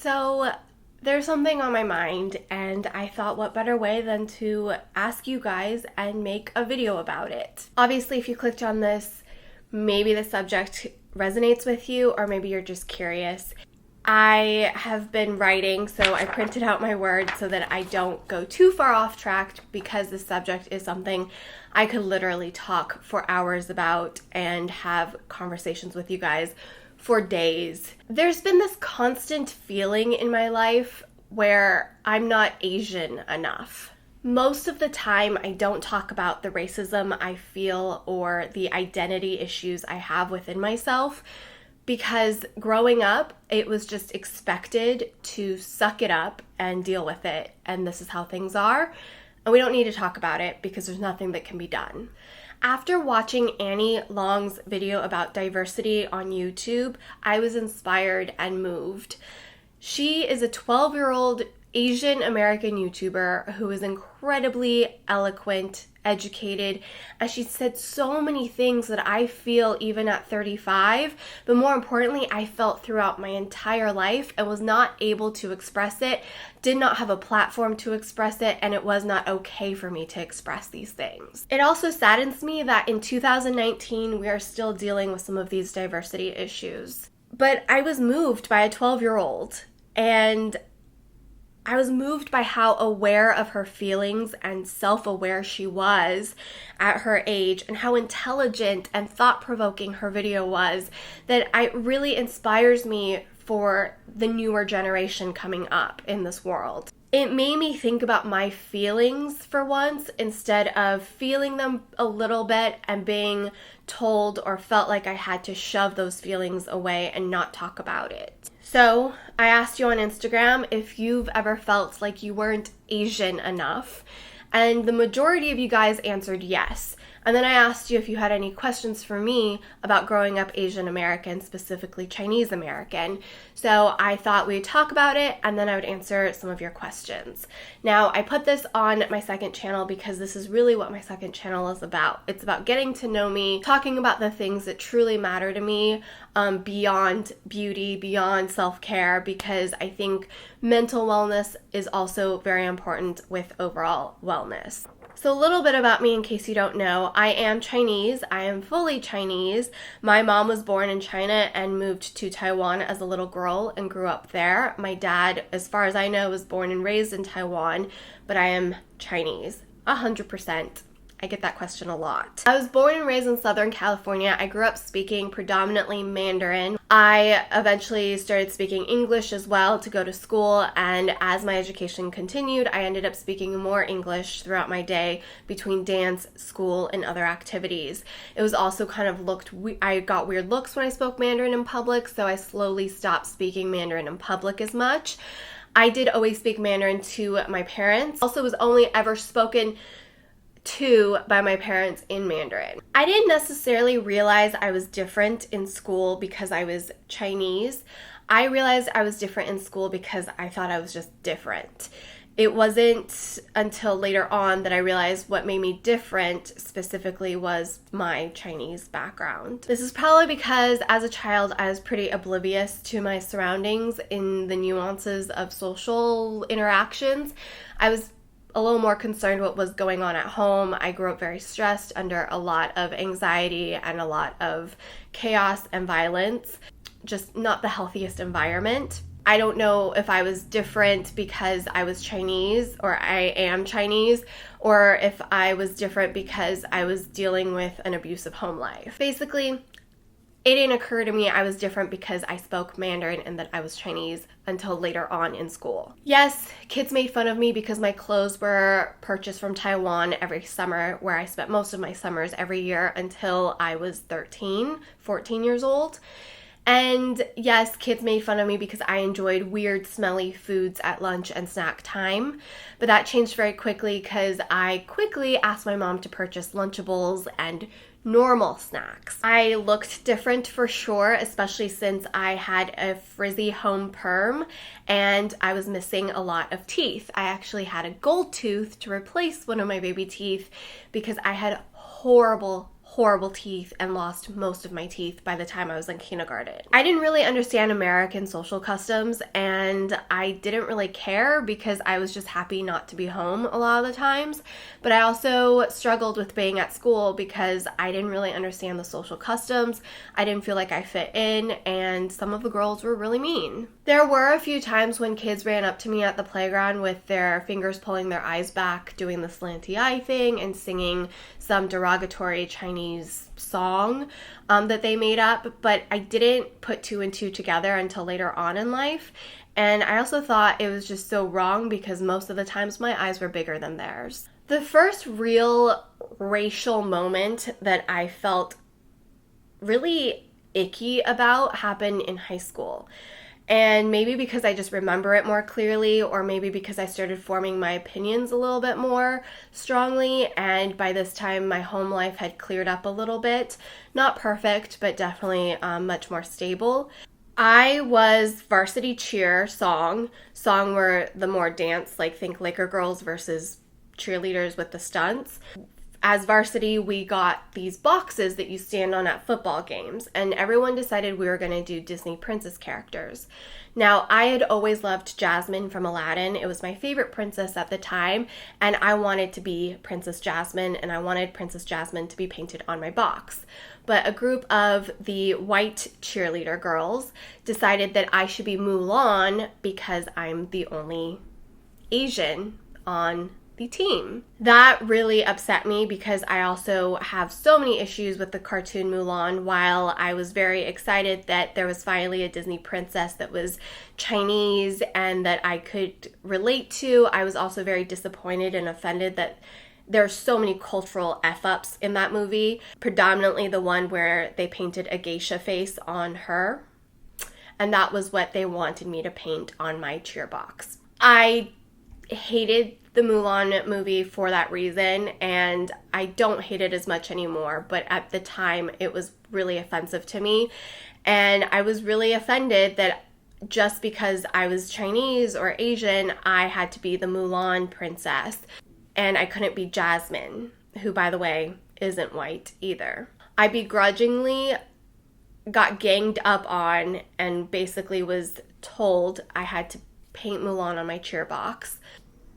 So there's something on my mind, and I thought what better way than to ask you guys and make a video about it. Obviously, if you clicked on this, maybe the subject resonates with you, or maybe you're just curious. I have been writing, so I printed out my words so that I don't go too far off track, because the subject is something I could literally talk for hours about and have conversations with you guys for days. There's been this constant feeling in my life where I'm not Asian enough. Most of the time, I don't talk about the racism I feel or the identity issues I have within myself, because growing up, it was just expected to suck it up and deal with it, and this is how things are, and we don't need to talk about it because there's nothing that can be done. After watching Annie Long's video about diversity on YouTube, I was inspired and moved. She is a 12-year-old Asian American YouTuber who is incredibly eloquent, educated, and she said so many things that I feel even at 35, but more importantly, I felt throughout my entire life and was not able to express it, did not have a platform to express it, and it was not okay for me to express these things. It also saddens me that in 2019, we are still dealing with some of these diversity issues. But I was moved by a 12-year-old, and I was moved by how aware of her feelings and self-aware she was at her age, and how intelligent and thought-provoking her video was, that it really inspires me for the newer generation coming up in this world. It made me think about my feelings for once, instead of feeling them a little bit and being told or felt like I had to shove those feelings away and not talk about it. So I asked you on Instagram if you've ever felt like you weren't Asian enough, and the majority of you guys answered yes. And then I asked you if you had any questions for me about growing up Asian American, specifically Chinese American. So I thought we'd talk about it, and then I would answer some of your questions. Now, I put this on my second channel because this is really what my second channel is about. It's about getting to know me, talking about the things that truly matter to me, beyond beauty, beyond self-care, because I think mental wellness is also very important with overall wellness. So a little bit about me in case you don't know. I am Chinese. I am fully Chinese. My mom was born in China and moved to Taiwan as a little girl and grew up there. My dad, as far as I know, was born and raised in Taiwan, but I am Chinese, 100%. I get that question a lot. I was born and raised in Southern California. I grew up speaking predominantly Mandarin. I eventually started speaking English as well to go to school, and as my education continued, I ended up speaking more English throughout my day between dance, school, and other activities. It was also kind of I got weird looks when I spoke Mandarin in public, so I slowly stopped speaking Mandarin in public as much. I did always speak Mandarin to my parents. Also, was only ever spoken to by my parents in Mandarin. I didn't necessarily realize I was different in school because I was Chinese. I realized I was different in school because I thought I was just different. It wasn't until later on that I realized what made me different specifically was my Chinese background. This is probably because as a child I was pretty oblivious to my surroundings in the nuances of social interactions. I was a little more concerned what was going on at home. I grew up very stressed, under a lot of anxiety and a lot of chaos and violence. Just not the healthiest environment. I don't know if I was different because I was Chinese or I am Chinese, or if I was different because I was dealing with an abusive home life. Basically, it didn't occur to me I was different because I spoke Mandarin and that I was Chinese until later on in school. Yes, kids made fun of me because my clothes were purchased from Taiwan every summer, where I spent most of my summers every year until I was 14 years old. And yes, kids made fun of me because I enjoyed weird, smelly foods at lunch and snack time. But that changed very quickly because I quickly asked my mom to purchase Lunchables and normal snacks. I looked different for sure, especially since I had a frizzy home perm and I was missing a lot of teeth. I actually had a gold tooth to replace one of my baby teeth because I had horrible horrible teeth and lost most of my teeth by the time I was in kindergarten. I didn't really understand American social customs, and I didn't really care because I was just happy not to be home a lot of the times. But I also struggled with being at school because I didn't really understand the social customs. I didn't feel like I fit in, and some of the girls were really mean. There were a few times when kids ran up to me at the playground with their fingers pulling their eyes back, doing the slanty eye thing, and singing some derogatory Chinese song that they made up, but I didn't put two and two together until later on in life. And I also thought it was just so wrong because most of the times my eyes were bigger than theirs. The first real racial moment that I felt really icky about happened in high school. And maybe because I just remember it more clearly, or maybe because I started forming my opinions a little bit more strongly, and by this time my home life had cleared up a little bit. Not perfect, but definitely much more stable. I was varsity cheer song were the more dance, like think Laker girls versus cheerleaders with the stunts. As varsity, we got these boxes that you stand on at football games, and everyone decided we were going to do Disney princess characters. Now, I had always loved Jasmine from Aladdin. It was my favorite princess at the time, and I wanted to be Princess Jasmine, and I wanted Princess Jasmine to be painted on my box. But a group of the white cheerleader girls decided that I should be Mulan because I'm the only Asian on the team. That really upset me because I also have so many issues with the cartoon Mulan. While I was very excited that there was finally a Disney princess that was Chinese and that I could relate to, I was also very disappointed and offended that there's so many cultural F-ups in that movie, predominantly the one where they painted a geisha face on her, and that was what they wanted me to paint on my cheer box. I hated the Mulan movie for that reason, and I don't hate it as much anymore, but at the time it was really offensive to me, and I was really offended that just because I was Chinese or Asian, I had to be the Mulan princess, and I couldn't be Jasmine, who, by the way, isn't white either. I begrudgingly got ganged up on and basically was told I had to paint Mulan on my cheer box.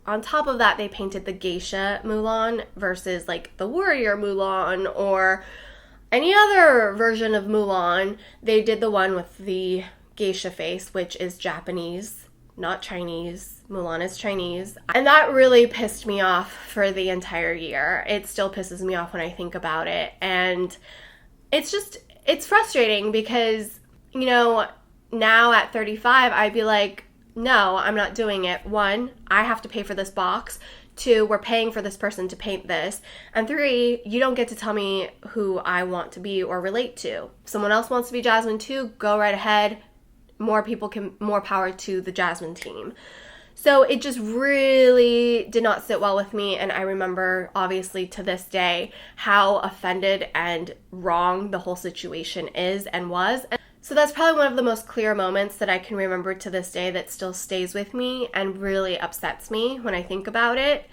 On top of that, they painted the geisha Mulan versus like the warrior Mulan or any other version of Mulan. They did the one with the geisha face, which is Japanese, not Chinese. Mulan is Chinese. And that really pissed me off for the entire year. It still pisses me off when I think about it. And it's frustrating because, you know, now at 35, I'd be like, no, I'm not doing it. 1, I have to pay for this box. 2, we're paying for this person to paint this. And 3, you don't get to tell me who I want to be or relate to. If someone else wants to be Jasmine too, go right ahead. More power to the Jasmine team. So it just really did not sit well with me, and I remember, obviously, to this day, how offended and wrong the whole situation is and was. So that's probably one of the most clear moments that I can remember to this day that still stays with me and really upsets me when I think about it.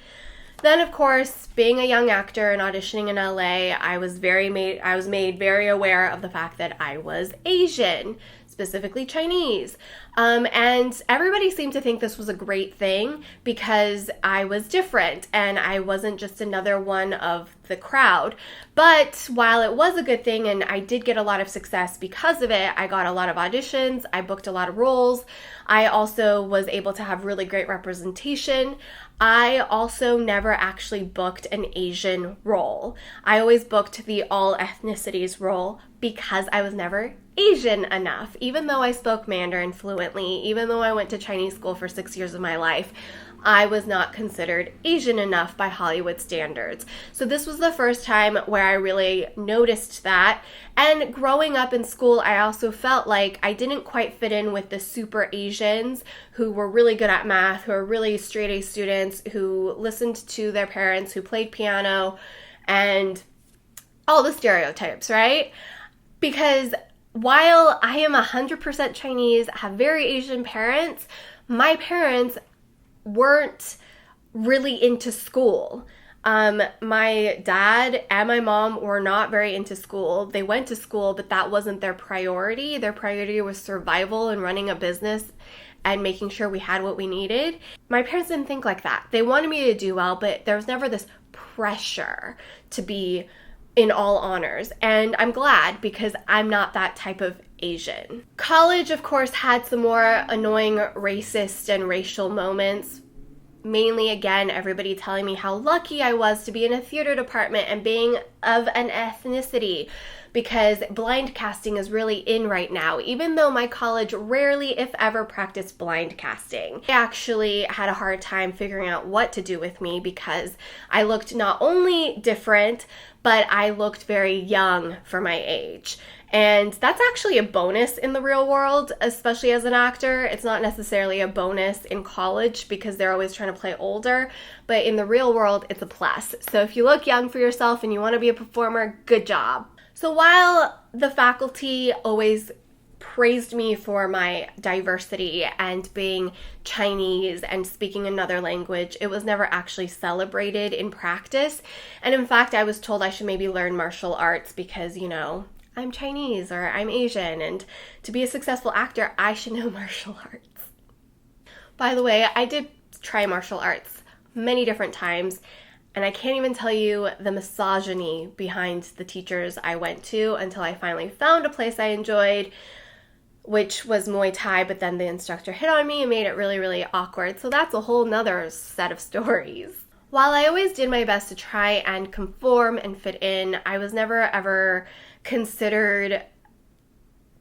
Then, of course, being a young actor and auditioning in LA, I was made very aware of the fact that I was Asian, specifically Chinese. And everybody seemed to think this was a great thing because I was different and I wasn't just another one of the crowd. But while it was a good thing and I did get a lot of success because of it, I got a lot of auditions, I booked a lot of roles, I also was able to have really great representation. I also never actually booked an Asian role. I always booked the all ethnicities role because I was never Asian enough. Even though I spoke Mandarin fluently, even though I went to Chinese school for 6 years of my life, I was not considered Asian enough by Hollywood standards. So this was the first time where I really noticed that. And growing up in school, I also felt like I didn't quite fit in with the super Asians who were really good at math, who are really straight A students, who listened to their parents, who played piano, and all the stereotypes, right? Because while I am 100% Chinese, have very Asian parents, my parents weren't really into school. My dad and my mom were not very into school. They went to school, but that wasn't their priority. Their priority was survival and running a business and making sure we had what we needed. My parents didn't think like that. They wanted me to do well, but there was never this pressure to be in all honors. And I'm glad, because I'm not that type of Asian. College, of course, had some more annoying racist and racial moments. Mainly, again, everybody telling me how lucky I was to be in a theater department and being of an ethnicity, because blind casting is really in right now, even though my college rarely, if ever, practiced blind casting. I actually had a hard time figuring out what to do with me, because I looked not only different, but I looked very young for my age. And that's actually a bonus in the real world, especially as an actor. It's not necessarily a bonus in college because they're always trying to play older, but in the real world, it's a plus. So if you look young for yourself and you want to be a performer, good job. So while the faculty always praised me for my diversity and being Chinese and speaking another language, it was never actually celebrated in practice. And in fact, I was told I should maybe learn martial arts because, you know, I'm Chinese or I'm Asian, and to be a successful actor, I should know martial arts. By the way, I did try martial arts many different times, and I can't even tell you the misogyny behind the teachers I went to until I finally found a place I enjoyed, which was Muay Thai, but then the instructor hit on me and made it really, really awkward. So that's a whole nother set of stories. While I always did my best to try and conform and fit in, I was never ever considered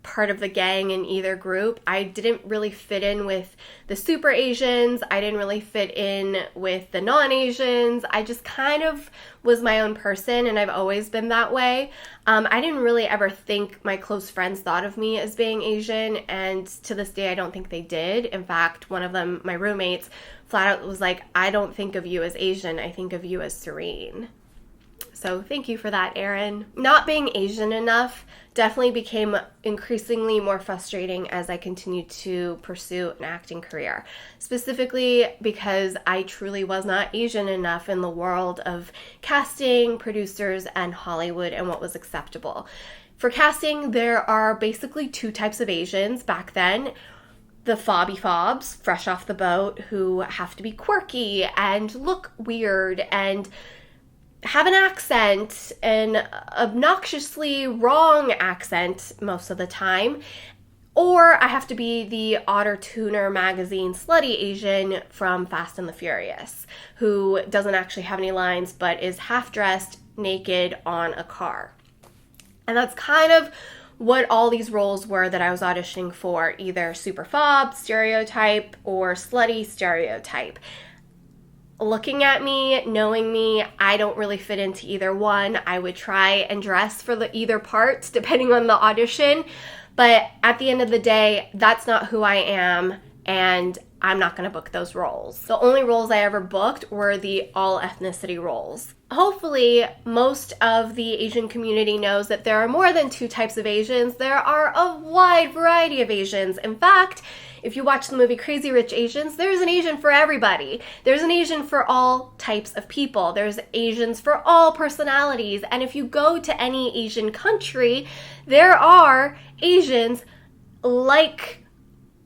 part of the gang in either group. I didn't really fit in with the super Asians. I didn't really fit in with the non-Asians. I just kind of was my own person, and I've always been that way. I didn't really ever think my close friends thought of me as being Asian, and to this day I don't think they did. In fact, one of them, my roommates, flat out was like, I don't think of you as Asian, I think of you as SEREIN. So thank you for that, Erin. Not being Asian enough definitely became increasingly more frustrating as I continued to pursue an acting career, specifically because I truly was not Asian enough in the world of casting, producers, and Hollywood and what was acceptable. For casting, there are basically two types of Asians back then. The fobby fobs, fresh off the boat, who have to be quirky and look weird and have an accent, an obnoxiously wrong accent most of the time, or I have to be the Otter Tuner magazine slutty Asian from Fast and the Furious, who doesn't actually have any lines but is half-dressed, naked on a car. And that's kind of what all these roles were that I was auditioning for, either super fob, stereotype, or slutty stereotype. Looking at me, knowing me, I don't really fit into either one. I would try and dress for either part depending on the audition, but at the end of the day, that's not who I am, and I'm not going to book those roles. The only roles I ever booked were the all ethnicity roles. Hopefully, most of the Asian community knows that there are more than two types of Asians. There are a wide variety of Asians. In fact, if you watch the movie Crazy Rich Asians, there's an Asian for everybody. There's an Asian for all types of people. There's Asians for all personalities. And if you go to any Asian country, there are Asians like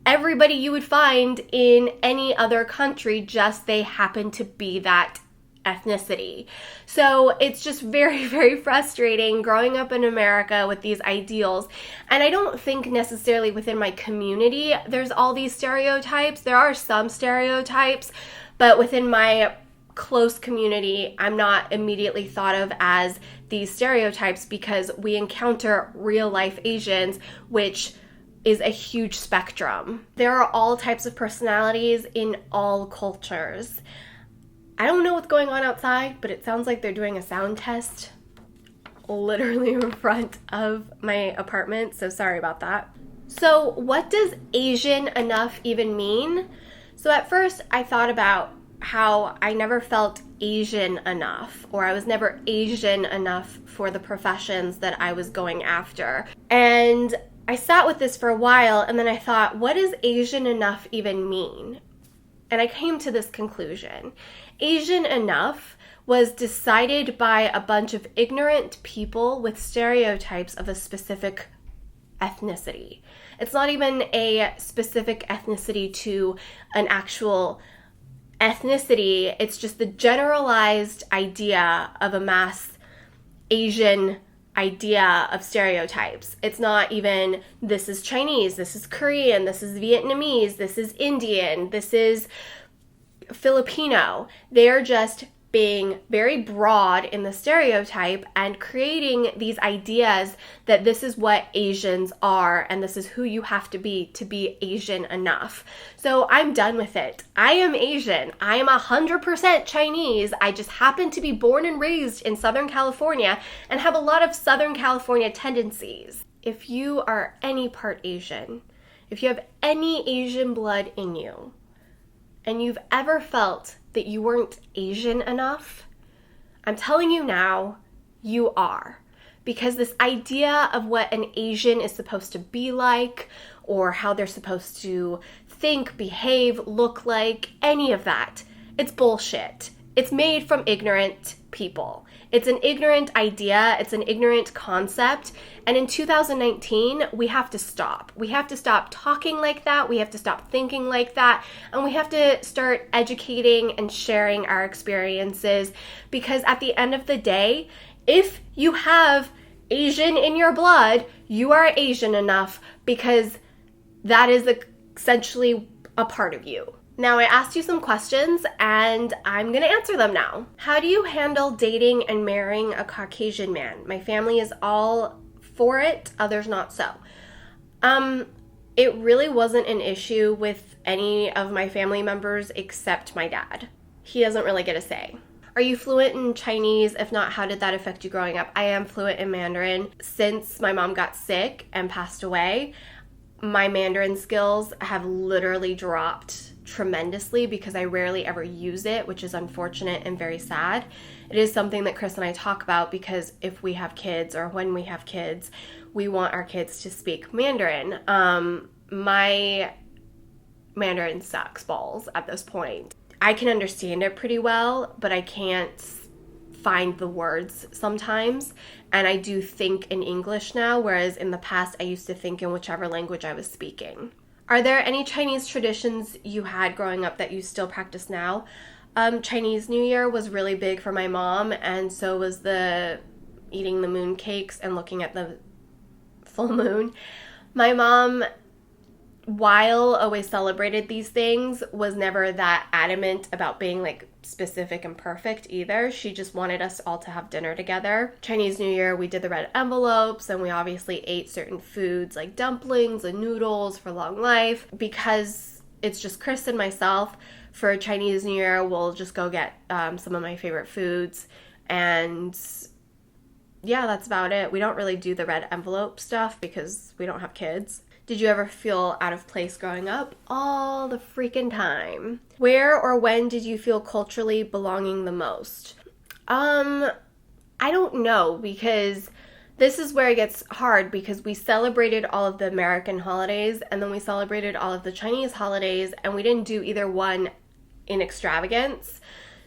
everybody you would find in any other country, just they happen to be that ethnicity. So it's just very, very frustrating growing up in America with these ideals. And I don't think necessarily within my community there's all these stereotypes. There are some stereotypes, but within my close community, I'm not immediately thought of as these stereotypes because we encounter real life Asians, which is a huge spectrum. There are all types of personalities in all cultures. I don't know what's going on outside, but it sounds like they're doing a sound test literally in front of my apartment, so sorry about that. So what does Asian enough even mean? So at first I thought about how I never felt Asian enough, or I was never Asian enough for the professions that I was going after. And I sat with this for a while, and then I thought, what does Asian enough even mean? and I came to this conclusion. Asian enough was decided by a bunch of ignorant people with stereotypes of a specific ethnicity. It's not even a specific ethnicity to an actual ethnicity. It's just the generalized idea of a mass Asian idea of stereotypes. It's not even, this is Chinese, this is Korean, this is Vietnamese, this is Indian, this is Filipino. They're just being very broad in the stereotype and creating these ideas that this is what Asians are and this is who you have to be Asian enough. So I'm done with it. I am Asian. I am 100% Chinese. I just happen to be born and raised in Southern California and have a lot of Southern California tendencies. If you are any part Asian, if you have any Asian blood in you, and you've ever felt that you weren't Asian enough, I'm telling you now, you are. Because this idea of what an Asian is supposed to be like, or how they're supposed to think, behave, look like, any of that, it's bullshit. It's made from ignorant people. It's an ignorant idea. It's an ignorant concept. And in 2019, we have to stop. We have to stop talking like that. We have to stop thinking like that. And we have to start educating and sharing our experiences. Because at the end of the day, if you have Asian in your blood, you are Asian enough because that is essentially a part of you. Now, I asked you some questions and I'm going to answer them now. How do you handle dating and marrying a Caucasian man? My family is all for it, others not so. It really wasn't an issue with any of my family members except my dad. He doesn't really get a say. Are you fluent in Chinese? If not, how did that affect you growing up? I am fluent in Mandarin. Since my mom got sick and passed away, my Mandarin skills have literally dropped tremendously because I rarely ever use it, which is unfortunate and very sad. It is something that Chris and I talk about because if we have kids or when we have kids, we want our kids to speak Mandarin. My Mandarin sucks balls at this point. I can understand it pretty well, but I can't find the words sometimes. And I do think in English now, whereas in the past I used to think in whichever language I was speaking. Are there any Chinese traditions you had growing up that you still practice now? Chinese New Year was really big for my mom, and so was the eating the moon cakes and looking at the full moon. My mom, while always celebrated these things, was never that adamant about being like specific and perfect either. She just wanted us all to have dinner together. Chinese New Year, we did the red envelopes and we obviously ate certain foods like dumplings and noodles for long life. Because it's just Chris and myself, for Chinese New Year, we'll just go get some of my favorite foods. And yeah, that's about it. We don't really do the red envelope stuff because we don't have kids. Did you ever feel out of place growing up? All the freaking time. Where or when did you feel culturally belonging the most? I don't know, because this is where it gets hard, because we celebrated all of the American holidays and then we celebrated all of the Chinese holidays and we didn't do either one in extravagance.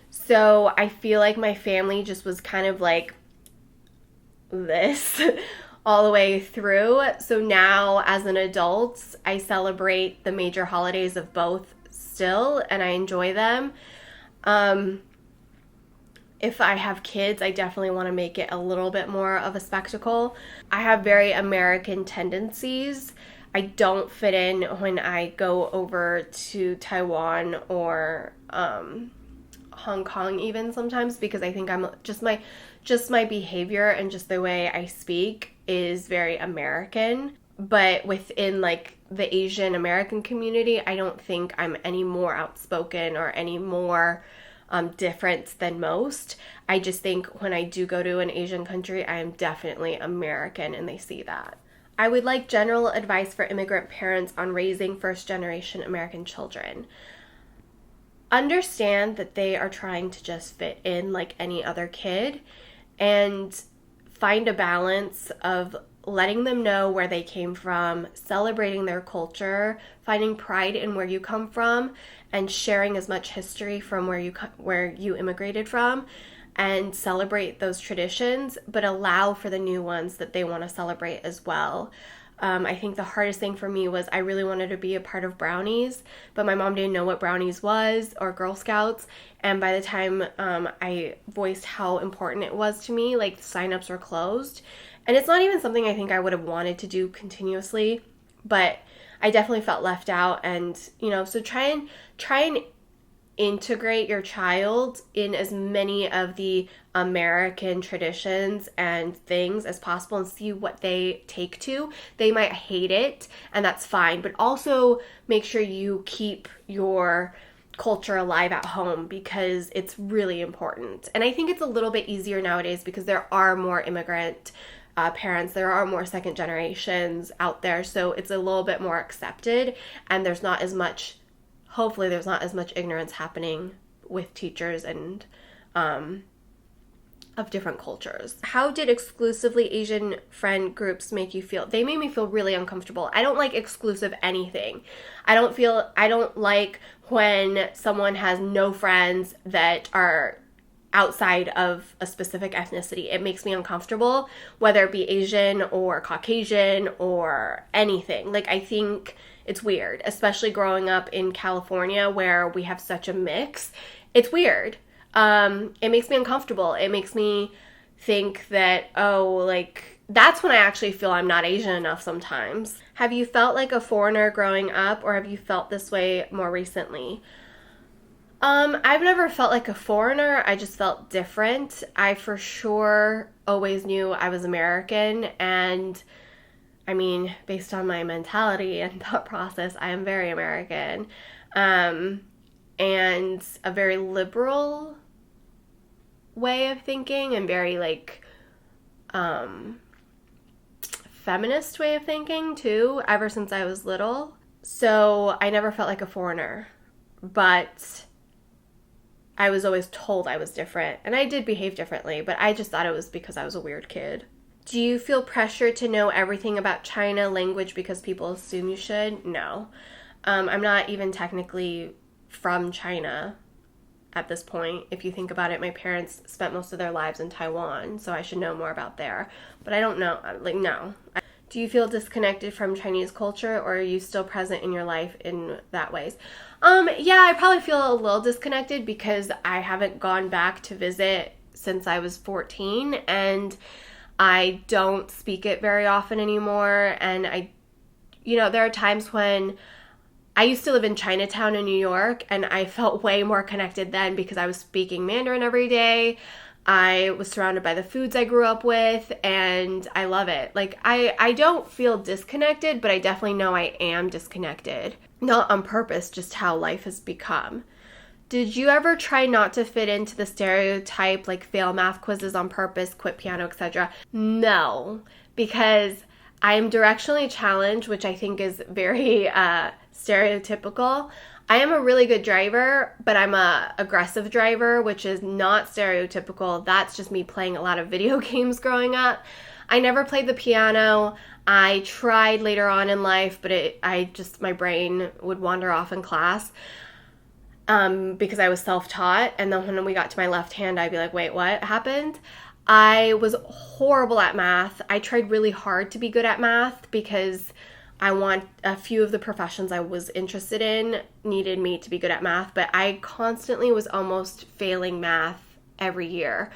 So I feel like my family just was kind of like this all the way through. So now as an adult, I celebrate the major holidays of both still and I enjoy them. If I have kids, I definitely want to make it a little bit more of a spectacle. I have very American tendencies. I don't fit in when I go over to Taiwan or Hong Kong even sometimes, because I think I'm just my behavior and just the way I speak is very American. But within like the Asian American community, I don't think I'm any more outspoken or any more different than most. I just think when I do go to an Asian country, I am definitely American and they see that. I would like general advice for immigrant parents on raising first-generation American children. Understand that they are trying to just fit in like any other kid and find a balance of letting them know where they came from, celebrating their culture, finding pride in where you come from, and sharing as much history from where you immigrated from, and celebrate those traditions, but allow for the new ones that they want to celebrate as well. I think the hardest thing for me was I really wanted to be a part of brownies, but my mom didn't know what brownies was or Girl Scouts. And by the time I voiced how important it was to me, like, the signups were closed. And it's not even something I think I would have wanted to do continuously, but I definitely felt left out. And, so try and integrate your child in as many of the American traditions and things as possible and see what they take to. They might hate it, and that's fine, but also make sure you keep your culture alive at home because it's really important. And I think it's a little bit easier nowadays because there are more immigrant parents, there are more second generations out there, so it's a little bit more accepted, and hopefully there's not as much ignorance happening with teachers and of different cultures. How did exclusively Asian friend groups make you feel? They made me feel really uncomfortable. I don't like exclusive anything. I don't like when someone has no friends that are outside of a specific ethnicity. It makes me uncomfortable, whether it be Asian or Caucasian or anything. Like, I think it's weird, especially growing up in California where we have such a mix. It's weird. It makes me uncomfortable. It makes me think that, that's when I actually feel I'm not Asian enough sometimes. Have you felt like a foreigner growing up, or have you felt this way more recently? I've never felt like a foreigner. I just felt different. I for sure always knew I was American, and I mean, based on my mentality and thought process, I am very American, and a very liberal way of thinking, and very feminist way of thinking too, ever since I was little. So I never felt like a foreigner, but I was always told I was different, and I did behave differently, but I just thought it was because I was a weird kid. Do you feel pressure to know everything about China language because people assume you should? No. I'm not even technically from China at this point. If you think about it, my parents spent most of their lives in Taiwan, so I should know more about there. But I don't know, no. Do you feel disconnected from Chinese culture, or are you still present in your life in that ways? Yeah, I probably feel a little disconnected because I haven't gone back to visit since I was 14, and I don't speak it very often anymore. And there are times when I used to live in Chinatown in New York, and I felt way more connected then because I was speaking Mandarin every day. I was surrounded by the foods I grew up with, and I love it. I don't feel disconnected, but I definitely know I am disconnected. Not on purpose, just how life has become. Did you ever try not to fit into the stereotype, like fail math quizzes on purpose, quit piano, etc.? No, because I am directionally challenged, which I think is very stereotypical. I am a really good driver, but I'm a aggressive driver, which is not stereotypical. That's just me playing a lot of video games growing up. I never played the piano. I tried later on in life, but my brain would wander off in class because I was self-taught. And then when we got to my left hand, I'd be like, wait, what happened? I was horrible at math. I tried really hard to be good at math because a few of the professions I was interested in needed me to be good at math, but I constantly was almost failing math every year.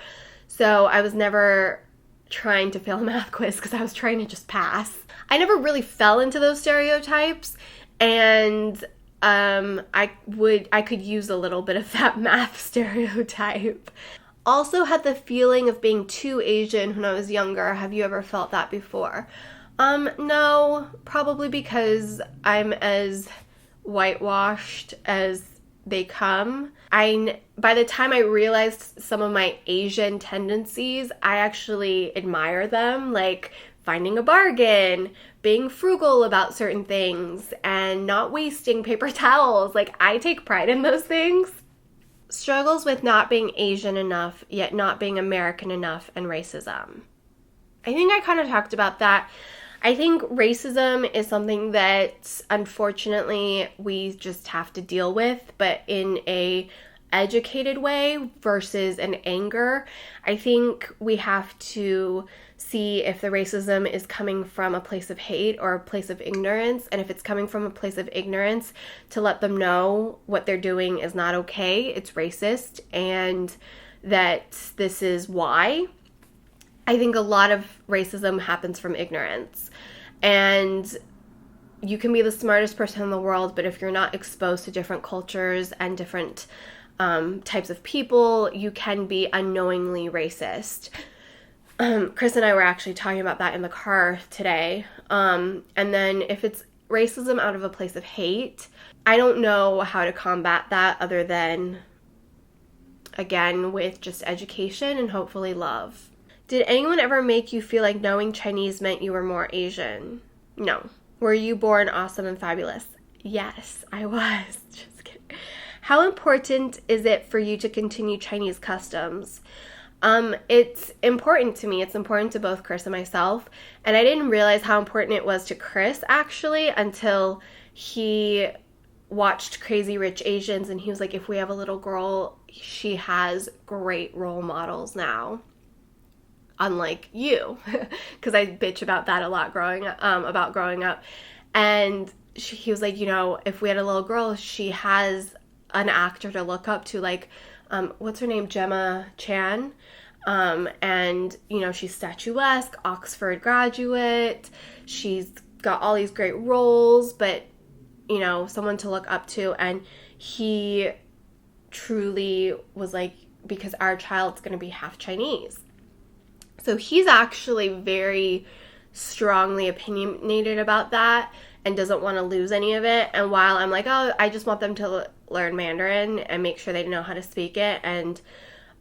So I was never trying to fail a math quiz because I was trying to just pass. I never really fell into those stereotypes, and I could use a little bit of that math stereotype. Also had the feeling of being too Asian when I was younger. Have you ever felt that before? No, probably because I'm as whitewashed as they come. By the time I realized some of my Asian tendencies, I actually admire them, like finding a bargain, being frugal about certain things, and not wasting paper towels. I take pride in those things. Struggles with not being Asian enough, yet not being American enough, and racism. I think I kind of talked about that. I think racism is something that unfortunately we just have to deal with, but in a educated way versus an anger. I think we have to see if the racism is coming from a place of hate or a place of ignorance. And if it's coming from a place of ignorance, to let them know what they're doing is not okay, it's racist, and that this is why. I think a lot of racism happens from ignorance. And you can be the smartest person in the world, but if you're not exposed to different cultures and different types of people, you can be unknowingly racist. Chris and I were actually talking about that in the car today. And then if it's racism out of a place of hate, I don't know how to combat that other than, again, with just education and hopefully love. Did anyone ever make you feel like knowing Chinese meant you were more Asian? No. Were you born awesome and fabulous? Yes, I was. Just kidding. How important is it for you to continue Chinese customs? It's important to me. It's important to both Chris and myself. And I didn't realize how important it was to Chris, actually, until he watched Crazy Rich Asians. And he was like, if we have a little girl, she has great role models now. Unlike you, because I bitch about that a lot growing up. And he was like, you know, if we had a little girl, she has an actor to look up to, like, what's her name? Gemma Chan. And, you know, she's statuesque, Oxford graduate. She's got all these great roles, but, you know, someone to look up to. And he truly was like, because our child's going to be half Chinese. So he's actually very strongly opinionated about that and doesn't want to lose any of it. And while I'm like, oh, I just want them to learn Mandarin and make sure they know how to speak it. And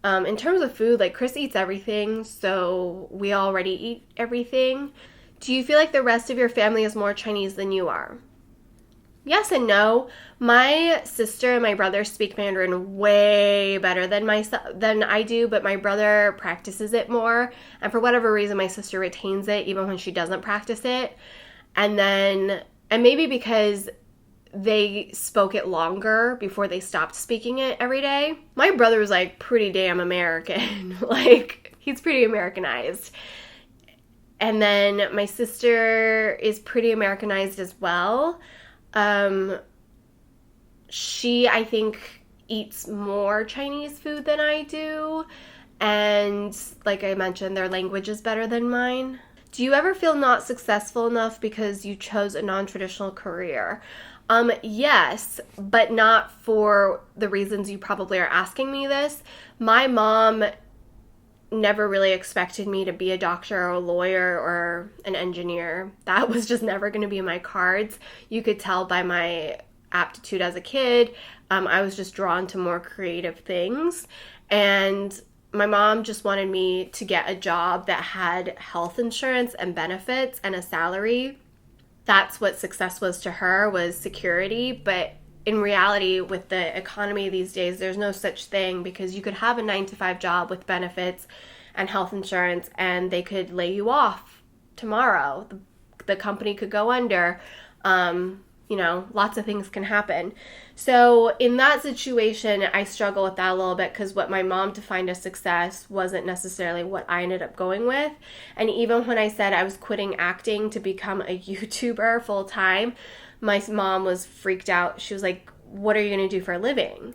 in terms of food, like, Chris eats everything, so we already eat everything. Do you feel like the rest of your family is more Chinese than you are? Yes and no. My sister and my brother speak Mandarin way better than I do, but my brother practices it more. And for whatever reason, my sister retains it even when she doesn't practice it. And maybe because they spoke it longer before they stopped speaking it every day. My brother was like pretty damn American. Like, he's pretty Americanized. And then my sister is pretty Americanized as well. She, I think, eats more Chinese food than I do. And like I mentioned, their language is better than mine. Do you ever feel not successful enough because you chose a non-traditional career? Yes, but not for the reasons you probably are asking me this. My mom never really expected me to be a doctor or a lawyer or an engineer. That was just never going to be in my cards. You could tell by my aptitude as a kid. I was just drawn to more creative things. And my mom just wanted me to get a job that had health insurance and benefits and a salary. That's what success was to her, was security. But in reality, with the economy these days, there's no such thing, because you could have a 9-to-5 job with benefits and health insurance and they could lay you off tomorrow. The company could go under. You know, lots of things can happen. So in that situation, I struggle with that a little bit, because what my mom defined as success wasn't necessarily what I ended up going with. And even when I said I was quitting acting to become a YouTuber full time, my mom was freaked out. She was like, what are you going to do for a living?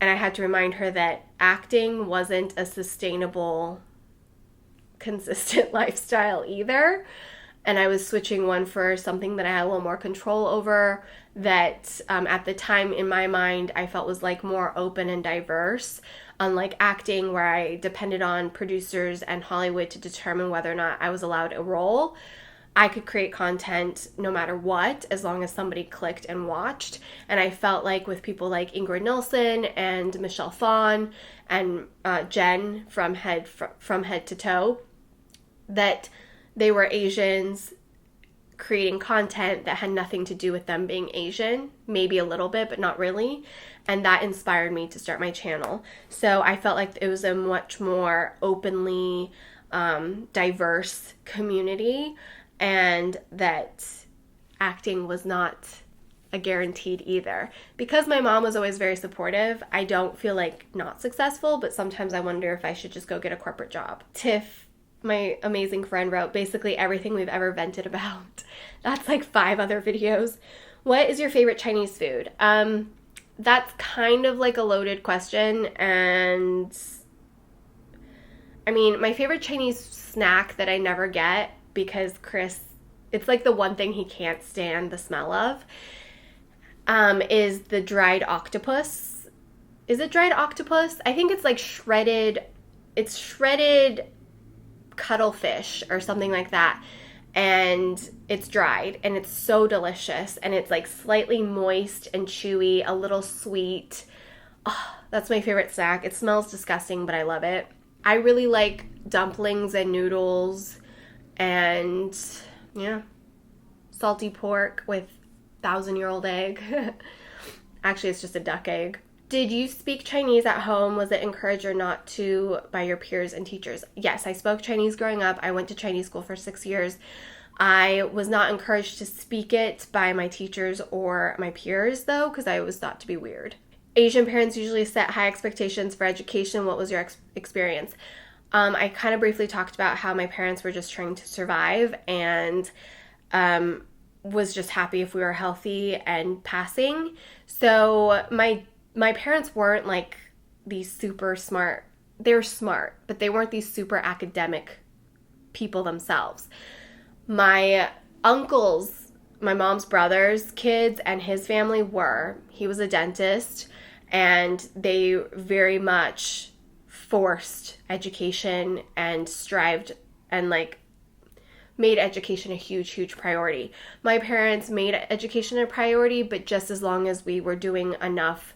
And I had to remind her that acting wasn't a sustainable, consistent lifestyle either. And I was switching one for something that I had a little more control over, that at the time in my mind I felt was like more open and diverse, unlike acting where I depended on producers and Hollywood to determine whether or not I was allowed a role. I could create content no matter what, as long as somebody clicked and watched. And I felt like with people like Ingrid Nilsson and Michelle Phan and Jen from Head to Toe, that they were Asians creating content that had nothing to do with them being Asian, maybe a little bit, but not really. And that inspired me to start my channel. So I felt like it was a much more openly diverse community, and that acting was not a guaranteed either. Because my mom was always very supportive, I don't feel like not successful, but sometimes I wonder if I should just go get a corporate job. Tiff, my amazing friend, wrote basically everything we've ever vented about. That's like 5 other videos. What is your favorite Chinese food? That's kind of like a loaded question, and I mean, my favorite Chinese snack that I never get, because Chris, it's like the one thing he can't stand the smell of, is the dried octopus. Is it dried octopus? I think it's like shredded cuttlefish or something like that. And it's dried, and it's so delicious, and it's like slightly moist and chewy, a little sweet. Oh, that's my favorite snack. It smells disgusting, but I love it. I really like dumplings and noodles and, yeah, salty pork with 1,000-year-old egg. Actually, it's just a duck egg. Did you speak Chinese at home? Was it encouraged or not to by your peers and teachers? Yes, I spoke Chinese growing up. I went to Chinese school for 6 years. I was not encouraged to speak it by my teachers or my peers, though, because I was thought to be weird. Asian parents usually set high expectations for education. What was your experience? I kind of briefly talked about how my parents were just trying to survive, and was just happy if we were healthy and passing. So my parents weren't like these super smart. They were smart, but they weren't these super academic people themselves. My uncles, my mom's brother's kids and his family were. He was a dentist, and they very much forced education and strived and like made education a huge, huge priority. My parents made education a priority, but just as long as we were doing enough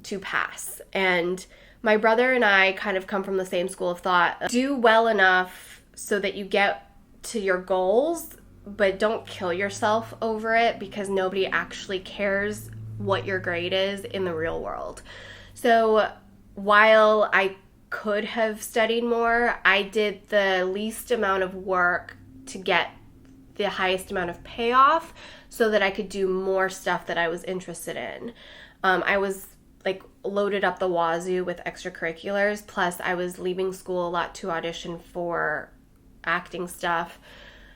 to pass. And my brother and I kind of come from the same school of thought. Do well enough so that you get to your goals, but don't kill yourself over it, because nobody actually cares what your grade is in the real world. So while I could have studied more, I did the least amount of work to get the highest amount of payoff so that I could do more stuff that I was interested in. I was like loaded up the wazoo with extracurriculars, plus I was leaving school a lot to audition for acting stuff,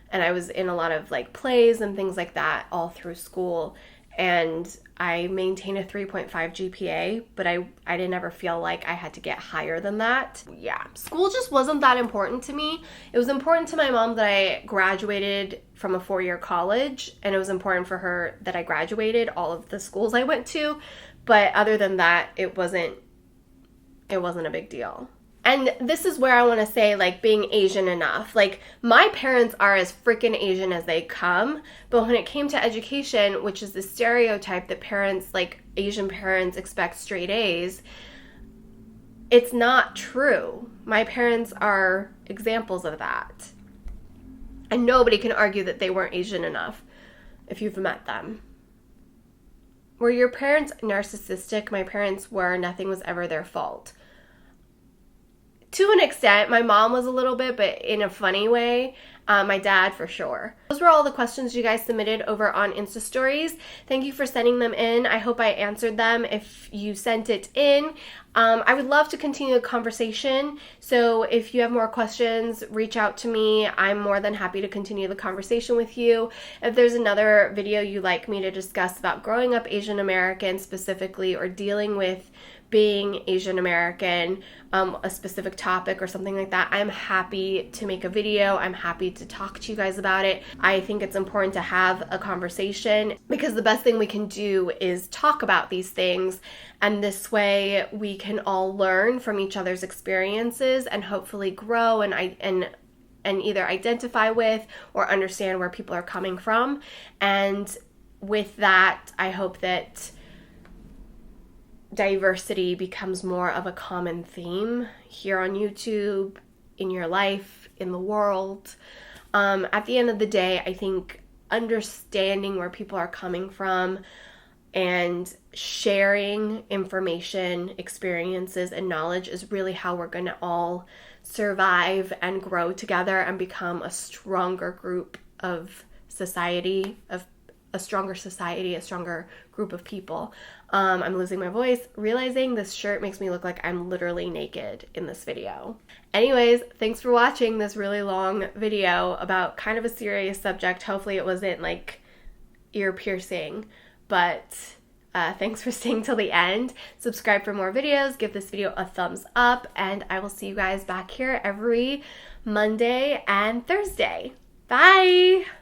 and I was in a lot of like plays and things like that all through school, and I maintained a 3.5 GPA, but I didn't ever feel like I had to get higher than that. Yeah, school just wasn't that important to me. It was important to my mom that I graduated from a 4-year college, and it was important for her that I graduated all of the schools I went to, but other than that, it wasn't a big deal. And this is where I want to say, like, being Asian enough. Like, my parents are as freaking Asian as they come, but when it came to education, which is the stereotype that parents, like Asian parents, expect straight A's, it's not true. My parents are examples of that. And nobody can argue that they weren't Asian enough if you've met them. Were your parents narcissistic? My parents were. Nothing was ever their fault. To an extent, my mom was a little bit, but in a funny way. My dad, for sure. Those were all the questions you guys submitted over on Insta Stories. Thank you for sending them in. I hope I answered them if you sent it in. I would love to continue the conversation. So if you have more questions, reach out to me. I'm more than happy to continue the conversation with you. If there's another video you'd like me to discuss about growing up Asian American specifically, or dealing with being Asian American, a specific topic or something like that, I'm happy to make a video. I'm happy to talk to you guys about it. I think it's important to have a conversation, because the best thing we can do is talk about these things, and this way we can all learn from each other's experiences and hopefully grow and either identify with or understand where people are coming from. And with that, I hope that diversity becomes more of a common theme here on YouTube, in your life, in the world. At the end of the day, I think understanding where people are coming from and sharing information, experiences, and knowledge is really how we're going to all survive and grow together and become a stronger group of society, a stronger group of people. I'm losing my voice, realizing this shirt makes me look like I'm literally naked in this video. Anyways, thanks for watching this really long video about kind of a serious subject. Hopefully it wasn't like ear piercing, but thanks for staying till the end. Subscribe for more videos, give this video a thumbs up, and I will see you guys back here every Monday and Thursday. Bye!